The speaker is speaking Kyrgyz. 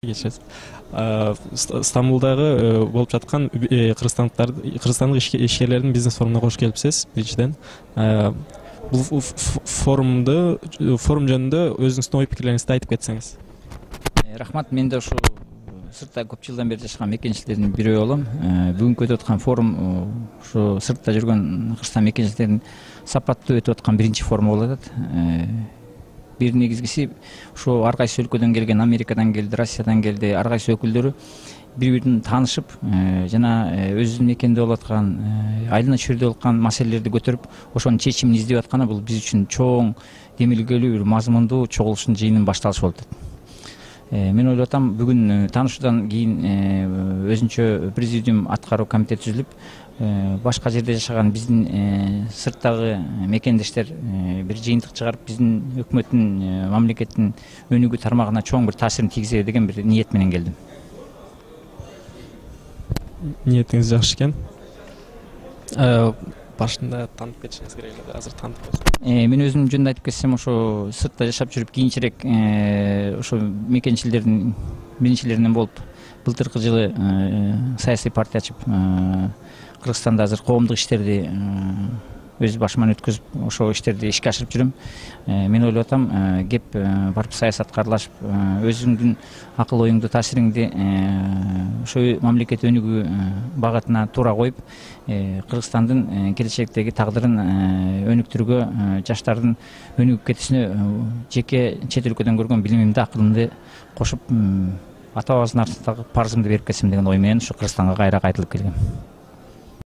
Geçeceğiz. Стамбулдагы болуп жаткан кыргызстандык ишкерлердин бизнес форумуна кош келипсиз. Биринчиден, бул форум жөнүндө өзүңүздүн ой пикирлериңизди айтып кетсеңиз. Рахмат, мен да ушу сыртта көп жылдан бери жашаган мекенчилердин бирөө болом. Бүгүнкү өтүп аткан форум ушу сыртта жүргөн Кыргызстан мекенчилердин сапаттуу өтүп аткан биринчи форуму болуп атат. Бир негизгиси ушу ар кайсы өлкөдөн келген, Америкадан келди, Россиядан келди, ар кайсы өкүлдөрү бири-бирин таанышып, жана өзүнүн мекенде болуп аткан, айлана чөйрөдө болуп аткан маселелерди көтөрүп, ошонун чечимин издеп атканы бул биз үчүн чоң, демилгелүү, бир мазмундуу чогулуштун жыйынынын башталышы болуп атат. Мен ойлоп атам, бүгүн таанышуудан кийин өзүнчө президиум аткаруу комитети түзүлүп, башка жерде жашаган биздин сырттагы мекендештер бир жыйынтык чыгарып, биздин өкмөттүн, мамлекеттин өнүгүү тармагына чоң бир таасирин тийгизели деген бир ниет менен келдим. Ниетиңиз жакшы экен. Башында таанып кетишиңиз керек эле, азыр таанып койсоңуз. Мен өзүм жөнүндө айтып кетсем, ошо сыртта жашап жүрүп кийинчерээк ошо мекенчилердин биринчилеринен болуп, былтыркы жылы саясий партия ачып, Кыргызстанда азыр коомдук иштерди өз башыман өткөзүп, ошо иштерди ишке ашырып жүрөм. Мен ойлоп атам, кеп барып саясатка аралашып, өзүңдүн акыл оюңду, таасириңди ошо мамлекет өнүгүү багытына туура коюп, Кыргызстандын келечектеги тагдырын өнүктүрүүгө, жаштардын өнүгүп кетишине жеке чет өлкөдөн көргөн билимимди, акылымды кошуп, ата бабабыздын артындагы парызымды берип кетсем деген ой менен ушу Кыргызстанга кайра кайтылып келгем.